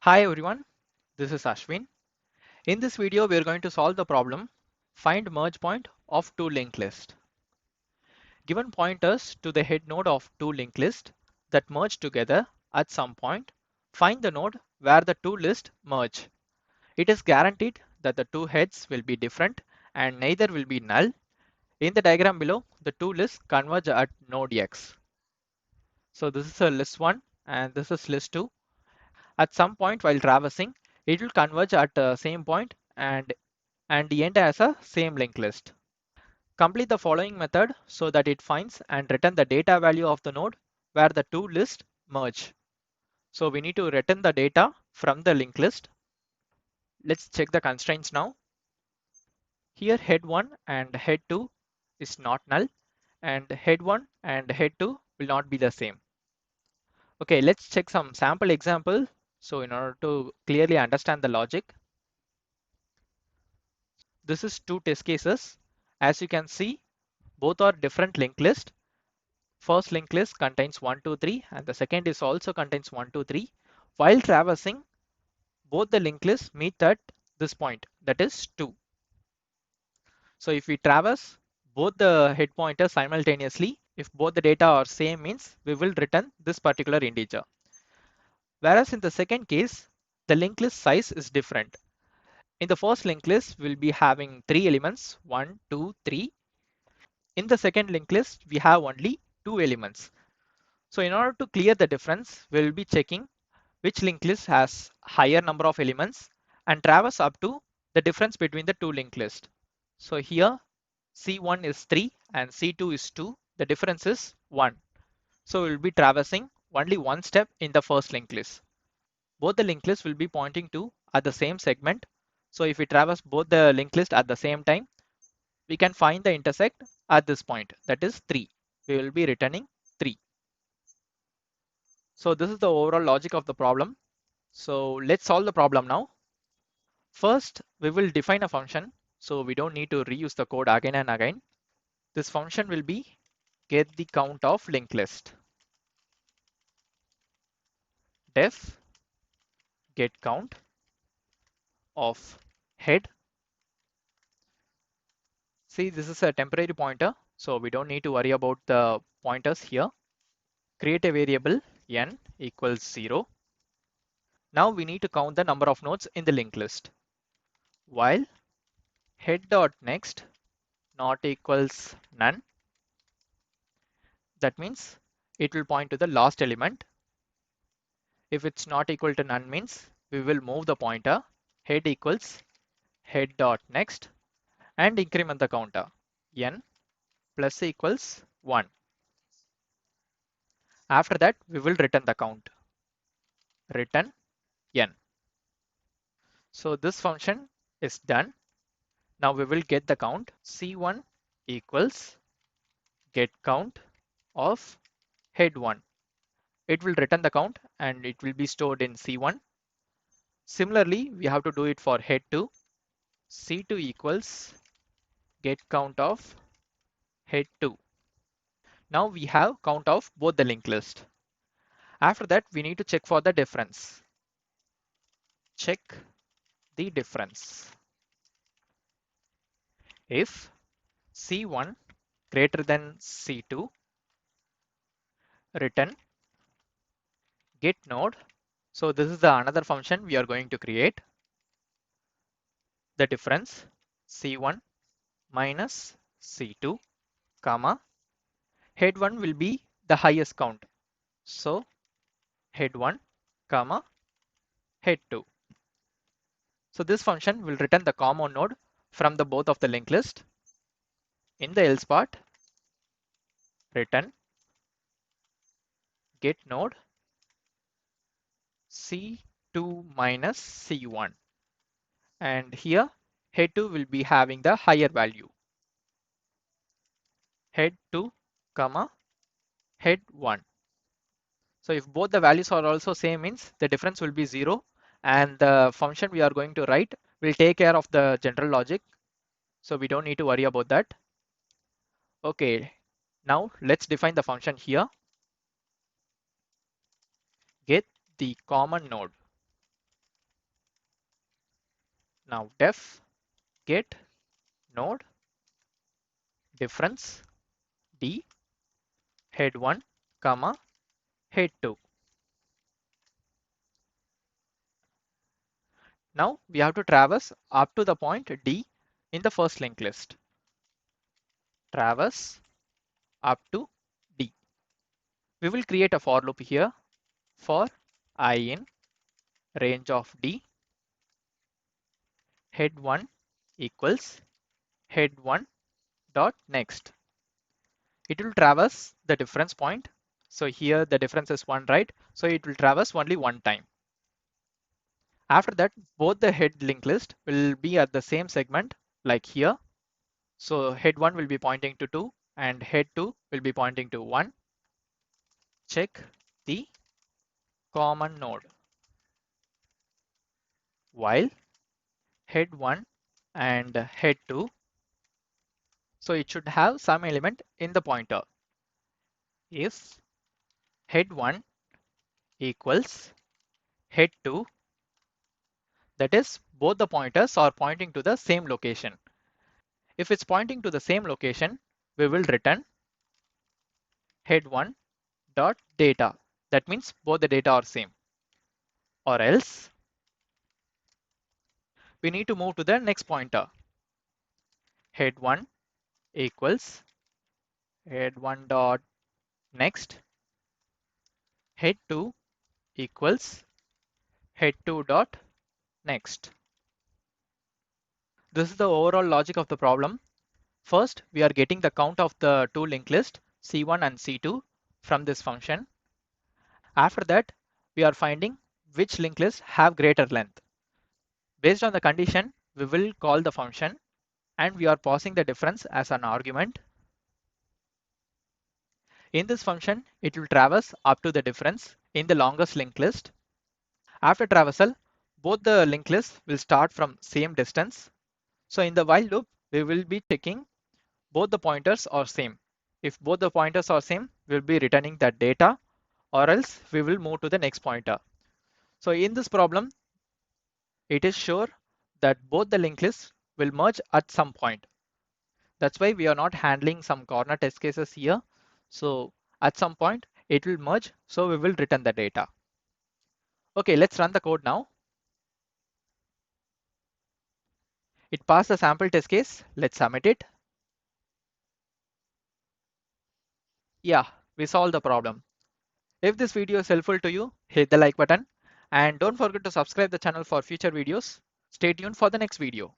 Hi everyone, this is Ashwin. In this video, we are going to solve the problem find merge point of two linked lists. Given pointers to the head node of two linked lists that merge together at some point, find the node where the two lists merge. It is guaranteed that the two heads will be different and neither will be null. In the diagram below, the two lists converge at node X. So this is a list 1 and this is list 2. At some point while traversing, it will converge at the same point and end as a same linked list. Complete the following method so that it finds and return the data value of the node where the two lists merge. So we need to return the data from the linked list. Let's check the constraints now. Here head 1 and head 2 is not null and head 1 and head 2 will not be the same. Okay, let's check some sample example. So in order to clearly understand the logic, this is two test cases. As you can see, both are different linked list. First linked list contains 1, 2, 3 and the second is also contains 1, 2, 3. While traversing, both the linked lists meet at this point, that is 2. So if we traverse both the head pointers simultaneously, if both the data are same means we will return this particular integer. Whereas in the second case, the linked list size is different. In the first linked list, we'll be having 3 elements, 1, 2, 3. In the second linked list, we have only 2 elements. So in order to clear the difference, we'll be checking which linked list has higher number of elements and traverse up to the difference between the two linked lists. So here C1 is 3 and C2 is 2. The difference is 1. So we'll be traversing only one step in the first linked list. Both the linked lists will be pointing to at the same segment. So if we traverse both the linked list at the same time, we can find the intersect at this point, that is 3. We will be returning 3. So this is the overall logic of the problem. So let's solve the problem now. First, we will define a function. So we don't need to reuse the code again and again. This function will be get the count of linked list. Def get count of head. See, this is a temporary pointer, so we don't need to worry about the pointers here. Create a variable n equals 0. Now we need to count the number of nodes in the linked list. While head dot next not equals none, that means it will point to the last element. If it's not equal to none means we will move the pointer head equals head dot next and increment the counter n plus equals 1. After that we will return the count return n. So this function is done. Now we will get the count c1 equals get count of head 1. It will return the count and it will be stored in c1. Similarly, we have to do it for head 2. c2 equals get count of head 2. Now we have count of both the linked list. After that, we need to check for the difference. Check the difference. If c1 greater than c2, return get node. So this is the another function we are going to create. The difference c1 minus c2, comma head 1 will be the highest count. So head 1, comma head 2. So this function will return the common node from the both of the linked list. In the else part, return get node c2 minus c1. And here head 2 will be having the higher value. Head 2, comma head 1. So if both the values are also same means the difference will be 0 and the function we are going to write will take care of the general logic. So we don't need to worry about that. Okay, now let's define the function here. Get the common node. Now def get node difference d head 1 comma head 2. Now we have to traverse up to the point D in the first linked list. Traverse up to D. We will create a for loop here for I in range of D. Head 1 equals head 1 dot next. It will traverse the difference point. So here the difference is 1, right? So it will traverse only one time. After that, both the head linked list will be at the same segment like here. So head 1 will be pointing to 2 and head 2 will be pointing to 1. Check the common node while head 1 and head 2. So it should have some element in the pointer. If head 1 equals head 2, that is both the pointers are pointing to the same location. If it's pointing to the same location, we will return head 1 dot data. That means both the data are same. Or else we need to move to the next pointer. Head 1 equals head 1 dot next. Head 2 equals head 2 dot next. This is the overall logic of the problem. First, we are getting the count of the two linked list C1 and C2 from this function. After that, we are finding which linked lists have greater length. Based on the condition, we will call the function and we are passing the difference as an argument. In this function, it will traverse up to the difference in the longest linked list. After traversal, both the linked lists will start from same distance. So in the while loop, we will be checking both the pointers are same. If both the pointers are same, we'll be returning that data, or else we will move to the next pointer. So in this problem, it is sure that both the linked lists will merge at some point. That's why we are not handling some corner test cases here. So at some point it will merge. So we will return the data. Okay, let's run the code now. It passed the sample test case. Let's submit it. Yeah, we solved the problem. If this video is helpful to you, hit the like button and don't forget to subscribe the channel for future videos. Stay tuned for the next video.